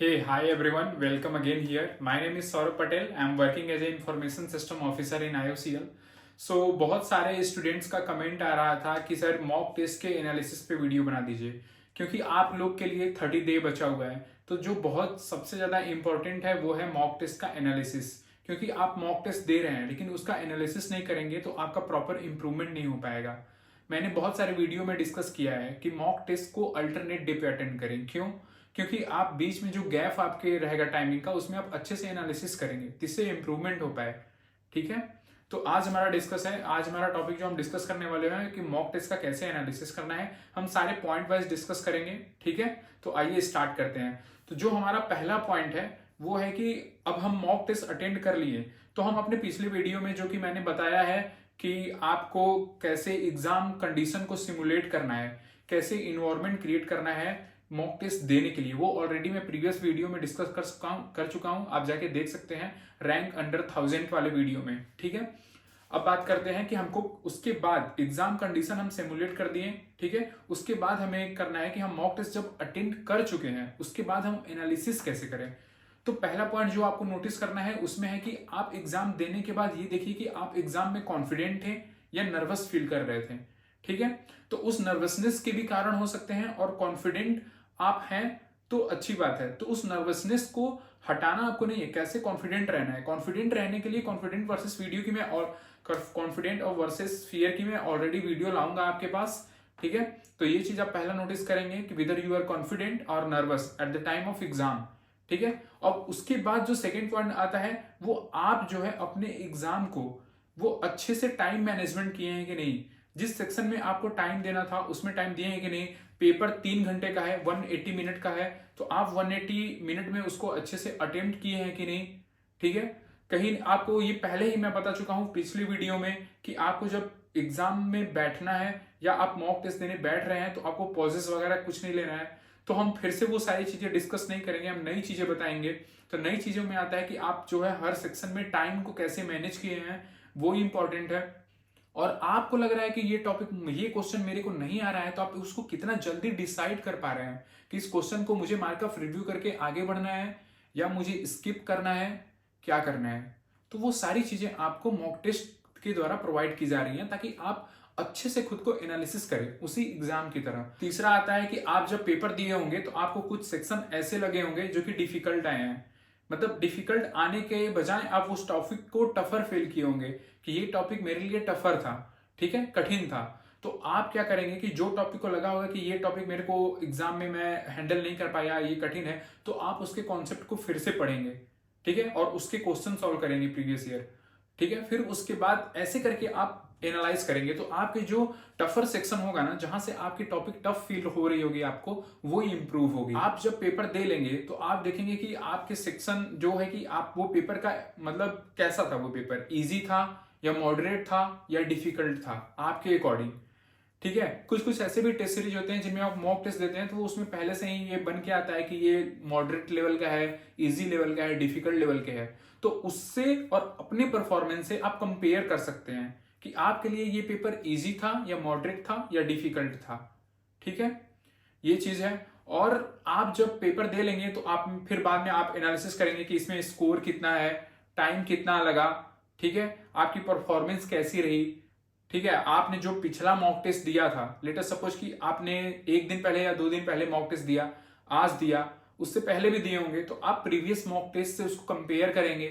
Hey, hi everyone. Welcome again here. My name is Saurabh Patel. I am working as a information system officer in IOCL. So बहुत सारे students का comment आ रहा था कि sir mock test के analysis पे video बना दीजिए क्योंकि आप लोग के लिए 30 डे बचा हुआ है। तो जो बहुत सबसे ज़्यादा इंपॉर्टेंट है वो है मॉक टेस्ट का एनालिसिस, क्योंकि आप मॉक टेस्ट दे रहे हैं लेकिन उसका एनालिसिस नहीं करेंगे तो आपका प्रॉपर इंप्रूवमेंट नहीं हो पाएगा। मैंने बहुत सारे वीडियो में डिस्कस किया है कि मॉक टेस्ट को अल्टरनेट डे पे अटेंड करें। क्यों? क्योंकि आप बीच में जो गैप आपके रहेगा टाइमिंग का उसमें आप अच्छे से एनालिसिस करेंगे जिससे इंप्रूवमेंट हो पाए। ठीक है, तो आज हमारा डिस्कस है, आज हमारा टॉपिक जो हम डिस्कस करने वाले हैं कि मॉक टेस्ट का कैसे एनालिसिस करना है। हम सारे पॉइंट वाइज डिस्कस करेंगे। ठीक है, तो आइए स्टार्ट करते हैं। तो जो हमारा पहला पॉइंट है वो है कि अब हम मॉक टेस्ट अटेंड कर लिए तो हम अपने पिछले वीडियो में जो कि मैंने बताया है कि आपको कैसे एग्जाम कंडीशन को सिमुलेट करना है, कैसे इन्वायरमेंट क्रिएट करना है मॉक टेस्ट देने के लिए, वो ऑलरेडी मैं प्रीवियस वीडियो में डिस्कस कर चुका हूं। आप जाके देख सकते हैं रैंक अंडर 1000 वाले वीडियो में। ठीक है, अब बात करते हैं कि हमको उसके बाद एग्जाम कंडीशन हम सिमुलेट कर दिए। ठीक है, उसके बाद हमें करना है कि हम मॉक टेस्ट जब अटेंड कर चुके हैं उसके बाद हम एनालिसिस कैसे करें। तो पहला पॉइंट जो आपको नोटिस करना है उसमें है कि आप एग्जाम देने के बाद ये देखिए कि आप एग्जाम में कॉन्फिडेंट थे या नर्वस फील कर रहे थे। ठीक है, तो उस नर्वसनेस के भी कारण हो सकते हैं और कॉन्फिडेंट आप हैं तो अच्छी बात है। तो उस नर्वसनेस को हटाना आपको नहीं है। कैसे कॉन्फिडेंट रहना है? कॉन्फिडेंट रहने के लिए कॉन्फिडेंट वर्सेस वीडियो की मैं और कॉन्फिडेंट और वर्सेस फियर की मैं ऑलरेडी वीडियो लाऊंगा आपके पास। ठीक है, तो ये चीज आप पहला नोटिस करेंगे कि विदर यू आर कॉन्फिडेंट और nervous at the time of exam. ठीक है, और उसके बाद जो सेकेंड पॉइंट आता है वो आप जो है अपने एग्जाम को वो अच्छे से टाइम मैनेजमेंट किए हैं कि नहीं। जिस सेक्शन में आपको टाइम देना था उसमें टाइम दिए हैं कि नहीं। पेपर 3 घंटे का है, 180 मिनट का है, तो आप 180 मिनट में उसको अच्छे से अटेम्प्ट किए हैं कि नहीं। ठीक है, कहीं आपको ये पहले ही मैं बता चुका हूं पिछली वीडियो में कि आपको जब एग्जाम में बैठना है या आप मॉक टेस्ट देने बैठ रहे हैं तो आपको पॉजेस वगैरह कुछ नहीं लेना है। तो हम फिर से वो सारी चीजें डिस्कस नहीं करेंगे, हम नई चीजें बताएंगे। तो नई चीजों में आता है कि आप जो है हर सेक्शन में टाइम को कैसे मैनेज किए हैं, वो इंपॉर्टेंट है। और आपको लग रहा है कि ये टॉपिक, ये क्वेश्चन मेरे को नहीं आ रहा है, तो आप उसको कितना जल्दी डिसाइड कर पा रहे हैं कि इस क्वेश्चन को मुझे मार्क ऑफ रिव्यू करके आगे बढ़ना है या मुझे स्किप करना है, क्या करना है। तो वो सारी चीजें आपको मॉक टेस्ट के द्वारा प्रोवाइड की जा रही हैं ताकि आप अच्छे से खुद को एनालिसिस करें उसी एग्जाम की तरह। तीसरा आता है कि आप जब पेपर दिए होंगे तो आपको कुछ सेक्शन ऐसे लगे होंगे जो कि डिफिकल्ट आए हैं। मतलब डिफिकल्ट आने के बजाय आप उस टॉपिक को टफर फील किए होंगे कि ये टॉपिक मेरे लिए टफर था। ठीक है, कठिन था। तो आप क्या करेंगे कि जो टॉपिक को लगा होगा कि ये टॉपिक मेरे को एग्जाम में मैं हैंडल नहीं कर पाया, ये कठिन है, तो आप उसके कॉन्सेप्ट को फिर से पढ़ेंगे। ठीक है, और उसके क्वेश्चन सॉल्व करेंगे प्रीवियस ईयर। ठीक है, फिर उसके बाद ऐसे करके आप एनालाइज करेंगे तो आपके जो टफर सेक्शन होगा ना, जहां से आपकी टॉपिक टफ फील हो रही होगी आपको, वो इंप्रूव होगी। आप जब पेपर दे लेंगे तो आप देखेंगे कि आपके सेक्शन जो है कि आप वो पेपर का मतलब कैसा था, वो पेपर इजी था या मॉडरेट था या डिफिकल्ट था आपके अकॉर्डिंग। ठीक है, कुछ कुछ ऐसे भी टेस्ट सीरीज होते हैं जिनमें आप मॉक टेस्ट देते हैं तो वो उसमें पहले से ही ये बन के आता है कि ये मॉडरेट लेवल का है, इजी लेवल का है, डिफिकल्ट लेवल का है। तो उससे और अपने परफॉर्मेंस से आप कंपेयर कर सकते हैं कि आपके लिए ये पेपर इजी था या मॉडरेट था या डिफिकल्ट था। ठीक है, ये चीज है। और आप जब पेपर दे लेंगे तो आप फिर बाद में आप एनालिसिस करेंगे कि इसमें स्कोर कितना है, टाइम कितना लगा। ठीक है, आपकी परफॉर्मेंस कैसी रही। ठीक है, आपने जो पिछला मॉक टेस्ट दिया था, लेटर सपोज कि आपने 1 दिन पहले या 2 दिन पहले मॉक टेस्ट दिया, आज दिया, उससे पहले भी दिए होंगे, तो आप प्रीवियस मॉक टेस्ट से उसको कंपेयर करेंगे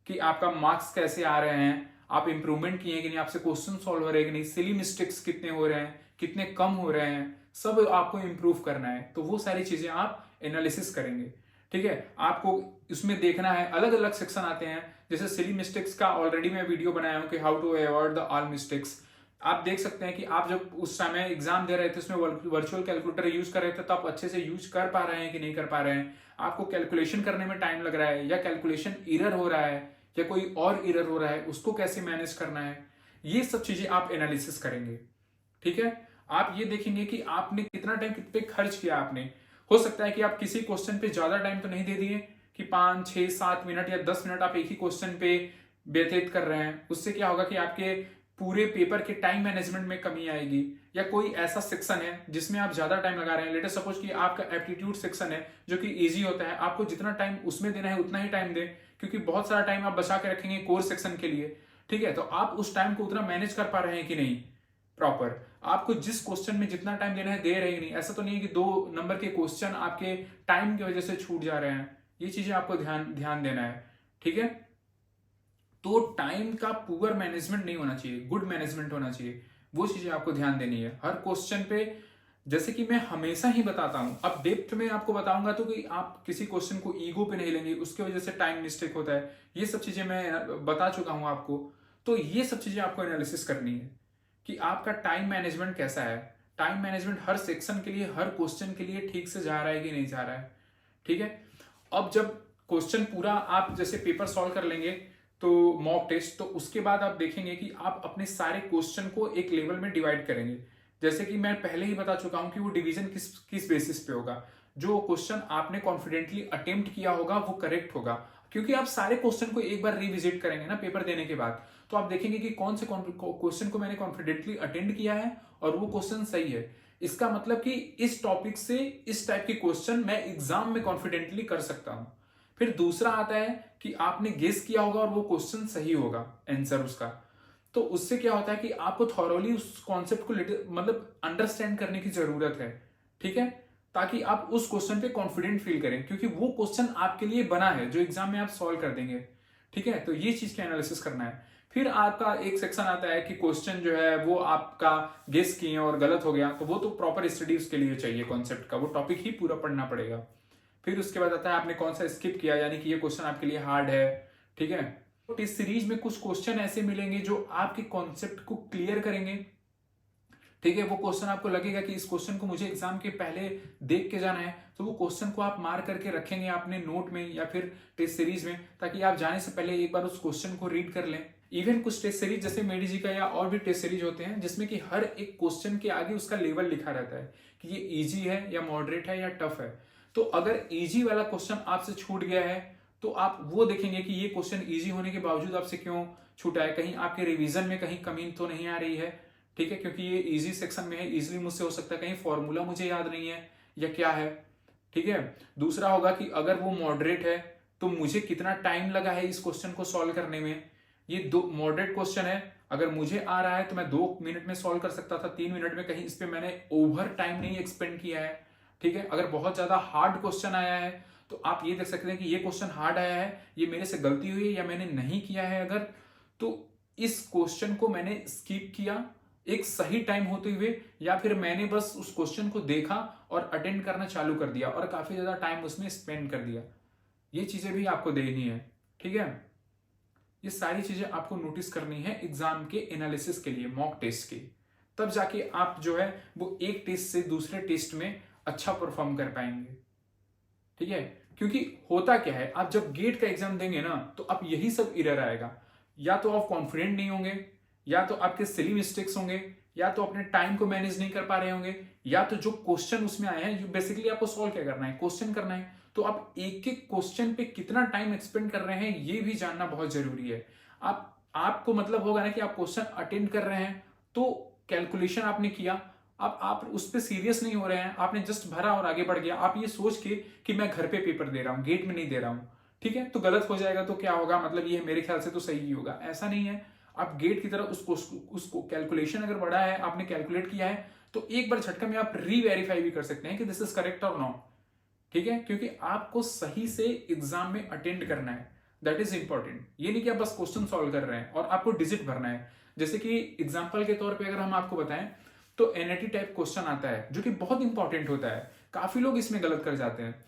कि आपका मार्क्स कैसे आ रहे हैं, आप इंप्रूवमेंट किए कि नहीं, आपसे क्वेश्चन सॉल्व हो रहे हैं कि नहीं, सिली मिस्टेक्स कितने हो रहे हैं, कितने कम हो रहे हैं, सब आपको इंप्रूव करना है। तो वो सारी चीजें आप एनालिसिस करेंगे। ठीक है, आपको इसमें देखना है, अलग अलग सेक्शन आते हैं। जैसे सिली मिस्टेक्स का ऑलरेडी मैं वीडियो बनाया हूं कि how to avoid the all mistakes. आप देख सकते हैं कि आप जब उस समय एग्जाम दे रहे थे उसमें वर्चुअल कैलकुलेटर यूज कर रहे थे तो आप अच्छे से यूज कर पा रहे हैं कि नहीं कर पा रहे हैं। आपको कैलकुलेशन करने में टाइम लग रहा है या कैलकुलेशन एरर हो रहा है या कोई और एरर हो रहा है, उसको कैसे मैनेज करना है, ये सब चीजें आप एनालिसिस करेंगे। ठीक है, आप ये देखेंगे कि आपने कितना टाइम कित पे खर्च किया। आपने, हो सकता है कि आप किसी क्वेश्चन पे ज्यादा टाइम तो नहीं दे दिए कि 5, 6, 7 मिनट या 10 मिनट आप एक ही क्वेश्चन पे व्यतीत कर रहे हैं। उससे क्या होगा कि आपके पूरे पेपर के टाइम मैनेजमेंट में कमी आएगी, या कोई ऐसा सेक्शन है जिसमें आप ज्यादा टाइम लगा रहे हैं। लेट सपोज कि आपका एप्टीट्यूड सेक्शन है जो कि इजी होता है, आपको जितना टाइम उसमें देना है उतना ही टाइम दें, क्योंकि बहुत सारा टाइम आप बचा के रखेंगे कोर सेक्शन के लिए। ठीक है, तो आप उस टाइम को उतना मैनेज कर पा रहे हैं कि नहीं प्रॉपर, आपको जिस क्वेश्चन में जितना टाइम देना है दे रहे हैं नहीं। ऐसा तो नहीं है कि 2 नंबर के क्वेश्चन आपके टाइम की वजह से छूट जा रहे हैं, ये चीजें आपको ध्यान ध्यान देना है। ठीक है, तो टाइम का पुअर मैनेजमेंट नहीं होना चाहिए, गुड मैनेजमेंट होना चाहिए, वो चीजें आपको ध्यान देनी है हर क्वेश्चन पे। जैसे कि मैं हमेशा ही बताता हूं, अब डेप्थ में आपको बताऊंगा तो कि आप किसी क्वेश्चन को ईगो पे नहीं लेंगे, उसके वजह से टाइम मिस्टेक होता है, ये सब चीजें मैं बता चुका हूं आपको। तो ये सब चीजें आपको एनालिसिस करनी है कि आपका टाइम मैनेजमेंट कैसा है, टाइम मैनेजमेंट हर सेक्शन के लिए, हर क्वेश्चन के लिए ठीक से जा रहा है कि नहीं जा रहा है। ठीक है, अब जब क्वेश्चन पूरा आप जैसे पेपर सॉल्व कर लेंगे तो मॉक टेस्ट, तो उसके बाद आप देखेंगे कि आप अपने सारे क्वेश्चन को एक लेवल में डिवाइड करेंगे। जैसे कि मैं पहले ही बता चुका हूं कि वो डिवीजन किस किस बेसिस पे होगा। जो क्वेश्चन आपने कॉन्फिडेंटली अटेम्प्ट किया होगा वो करेक्ट होगा, क्योंकि आप सारे क्वेश्चन को एक बार रिविजिट करेंगे ना पेपर देने के बाद, तो आप देखेंगे कि कौन से क्वेश्चन को मैंने कॉन्फिडेंटली अटेंड किया है और वो क्वेश्चन सही है। इसका मतलब कि इस टॉपिक से इस टाइप के क्वेश्चन मैं एग्जाम में कॉन्फिडेंटली कर सकता हूं। फिर दूसरा आता है कि आपने गेस किया होगा और वो क्वेश्चन सही होगा आंसर उसका, तो उससे क्या होता है कि आपको थॉरोली उस कॉन्सेप्ट को मतलब अंडरस्टैंड करने की जरूरत है। ठीक है, ताकि आप उस क्वेश्चन पे कॉन्फिडेंट फील करें, क्योंकि वो क्वेश्चन आपके लिए बना है जो एग्जाम में आप सॉल्व कर देंगे। ठीक है, तो ये चीज का एनालिसिस करना है। फिर आपका एक सेक्शन आता है कि क्वेश्चन जो है वो आपका गेस किए और गलत हो गया, तो वो तो प्रॉपर स्टडी उसके लिए चाहिए, कॉन्सेप्ट का वो टॉपिक ही पूरा पढ़ना पड़ेगा। फिर उसके बाद आता है आपने कौन सा स्किप किया, यानी कि ये क्वेश्चन आपके लिए हार्ड है। ठीक है, तो इस सीरीज में कुछ क्वेश्चन ऐसे मिलेंगे जो आपके कॉन्सेप्ट को क्लियर करेंगे। ठीक है, वो क्वेश्चन आपको लगेगा कि इस क्वेश्चन को मुझे एग्जाम के पहले देख के जाना है, तो वो क्वेश्चन को आप मार्क करके रखेंगे अपने नोट में या फिर टेस्ट सीरीज में, ताकि आप जाने से पहले एक बार उस क्वेश्चन को रीड कर लें। इवन कुछ टेस्ट सीरीज जैसे मेडी जी का या और भी टेस्ट सीरीज होते हैं जिसमें कि हर एक क्वेश्चन के आगे उसका लेवल लिखा रहता है कि ये इजी है या मॉडरेट है या टफ है। तो अगर इजी वाला क्वेश्चन आपसे छूट गया है तो आप वो देखेंगे कि ये क्वेश्चन इजी होने के बावजूद आपसे क्यों छूटा है, कहीं आपके रिवीजन में कहीं कमी तो नहीं आ रही है। ठीक है, क्योंकि ये इजी सेक्शन में है, इजीली मुझसे हो सकता है कहीं फॉर्मूला मुझे याद नहीं है या क्या है। ठीक है, दूसरा होगा कि अगर वो मॉडरेट है तो मुझे कितना टाइम लगा है इस क्वेश्चन को सॉल्व करने में। ये दो मॉडरेट क्वेश्चन है, अगर मुझे आ रहा है तो मैं 2 मिनट में सॉल्व कर सकता था, 3 मिनट में, कहीं इस पे मैंने ओवर टाइम नहीं एक्सपेंड किया है। ठीक है, अगर बहुत ज्यादा हार्ड क्वेश्चन आया है तो आप ये देख सकते हैं कि ये क्वेश्चन हार्ड आया है, ये मेरे से गलती हुई है या मैंने नहीं किया है अगर, तो इस क्वेश्चन को मैंने स्किप किया एक सही टाइम होते हुए, या फिर मैंने बस उस क्वेश्चन को देखा और अटेंड करना चालू कर दिया और काफी ज्यादा टाइम उसमें स्पेंड कर दिया। ये चीजें भी आपको देखनी है। ठीक है, ये सारी चीजें आपको नोटिस करनी है एग्जाम के एनालिसिस के लिए, मॉक टेस्ट के, तब जाके आप जो है वो एक टेस्ट से दूसरे टेस्ट में अच्छा परफॉर्म कर पाएंगे। ठीक है, क्योंकि होता क्या है, आप जब गेट का एग्जाम देंगे ना तो आप यही सब एरर आएगा, या तो आप कॉन्फिडेंट नहीं होंगे, या तो आपके सिली मिस्टेक्स होंगे, या तो अपने टाइम को मैनेज नहीं कर पा रहे होंगे, या तो जो क्वेश्चन उसमें आए हैं, बेसिकली आपको सॉल्व क्या करना है, क्वेश्चन करना है, तो आप एक एक क्वेश्चन पे कितना टाइम एक्सपेंड कर रहे हैं ये भी जानना बहुत जरूरी है। आपको मतलब होगा ना कि आप क्वेश्चन अटेंड कर रहे हैं तो कैलकुलेशन आपने किया, अब आप उस पर सीरियस नहीं हो रहे हैं, आपने जस्ट भरा और आगे बढ़ गया, आप ये सोच के कि मैं घर पे पेपर दे रहा हूं, गेट में नहीं दे रहा हूं। ठीक है, तो गलत हो जाएगा तो क्या होगा, मतलब ये मेरे ख्याल से तो सही ही होगा, ऐसा नहीं है। आप गेट की तरह उसको कैलकुलेशन अगर बढ़ा है, आपने कैलकुलेट किया है, तो एक बार झटका में आप रीवेरीफाई भी कर सकते हैं कि दिस इज करेक्ट और नॉट। ठीक है, क्योंकि आपको सही से एग्जाम में अटेंड करना है, दैट इज इंपॉर्टेंट। ये नहीं कि आप बस क्वेश्चन सॉल्व कर रहे हैं और आपको डिजिट भरना है। जैसे कि एग्जाम्पल के तौर पे अगर हम आपको बताएं तो एनएटी टाइप क्वेश्चन आता है जो कि बहुत इंपॉर्टेंट होता है, काफी लोग इसमें गलत कर जाते हैं।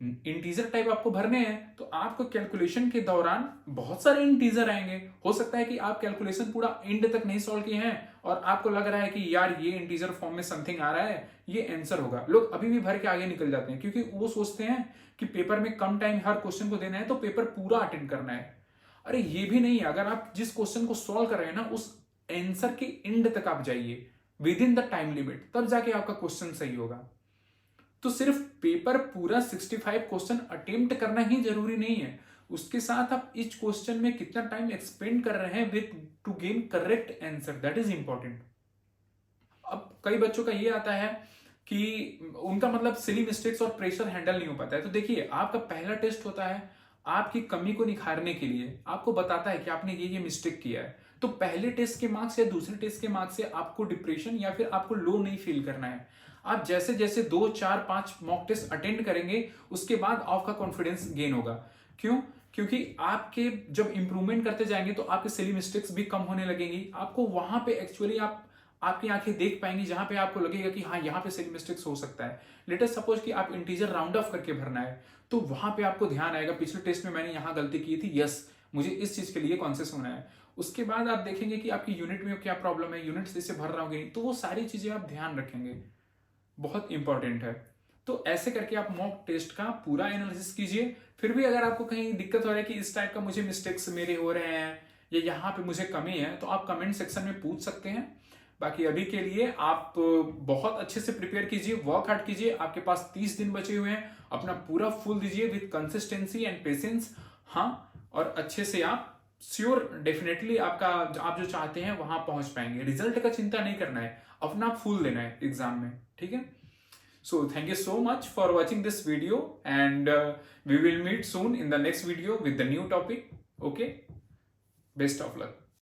इंटीजर टाइप आपको भरने हैं तो आपको कैलकुलेशन के दौरान बहुत सारे इंटीजर आएंगे, हो सकता है कि आप कैलकुलेशन पूरा एंड तक नहीं सॉल्व किए हैं और आपको लग रहा है कि यार ये इंटीजर फॉर्म में समथिंग आ रहा है, ये आंसर होगा, लोग अभी भी भर के आगे निकल जाते हैं क्योंकि वो सोचते हैं कि पेपर में कम टाइम हर क्वेश्चन को देना है तो पेपर पूरा अटेंड करना है। अरे ये भी नहीं है, अगर आप जिस क्वेश्चन को सॉल्व कर रहे हैं ना उस आंसर के एंड तक आप जाइए with in the time limit, तब जाके आपका क्वेश्चन सही होगा। तो सिर्फ पेपर पूरा 65 क्वेश्चन अटेम्प्ट करना ही जरूरी नहीं है, उसके साथ आप इच क्वेश्चन में कितना टाइम एक्सपेंड कर रहे हैं with to gain correct answer, that is important. अब कई बच्चों का ये आता है कि उनका मतलब सिली मिस्टेक्स और प्रेशर हैंडल नहीं हो पाता है। तो देखिए, आपका पहला टेस्ट होता है आपकी कमी को निखारने के लिए, आपको बताता है कि आपने ये मिस्टेक किया है। तो पहले टेस्ट के मार्क्स या दूसरे टेस्ट के मार्क्स से आपको डिप्रेशन या फिर आपको लो नहीं फील करना है। आप जैसे जैसे 2 4 5 मॉक टेस्ट अटेंड करेंगे, उसके बाद आपका कॉन्फिडेंस गेन होगा। क्यों? क्योंकि आपके जब इंप्रूवमेंट करते जाएंगे तो आपके सिली मिस्टेक्स भी कम होने लगेंगी। आपको वहां पे एक्चुअली आपकी आंखें देख पाएंगी जहां पे आपको लगेगा कि हाँ, यहाँ पे सिली मिस्टेक्स हो सकता है। लेट अस सपोज कि आप इंटीजर राउंड ऑफ करके भरना है, तो वहां पे आपको ध्यान आएगा पिछले टेस्ट में मैंने यहाँ गलती की थी, यस मुझे इस चीज के लिए कॉन्शियस होना है। उसके बाद आप देखेंगे कि आपकी यूनिट में क्या प्रॉब्लम है, यूनिट से भर रहा होगी, तो वो सारी चीजें आप ध्यान रखेंगे, बहुत इंपॉर्टेंट है। तो ऐसे करके आप मॉक टेस्ट का पूरा एनालिसिस कीजिए। फिर भी अगर आपको कहीं दिक्कत हो रहा है कि इस टाइप का मुझे मिस्टेक्स मेरे हो रहे हैं या यहाँ पे मुझे कमी है, तो आप कमेंट सेक्शन में पूछ सकते हैं। बाकी अभी के लिए आप बहुत अच्छे से प्रिपेयर कीजिए, वर्क हार्ड कीजिए। आपके पास 30 दिन बचे हुए हैं, अपना पूरा फुल दीजिए विथ कंसिस्टेंसी एंड पेशेंस। हाँ, और अच्छे से आप श्योर डेफिनेटली आपका आप जो चाहते हैं वहां पहुंच पाएंगे। रिजल्ट का चिंता नहीं करना है, अपना फुल देना है एग्जाम में, ठीक है। So thank you so much for watching this video, and we will meet soon in the next video with the new topic. Okay, best of luck.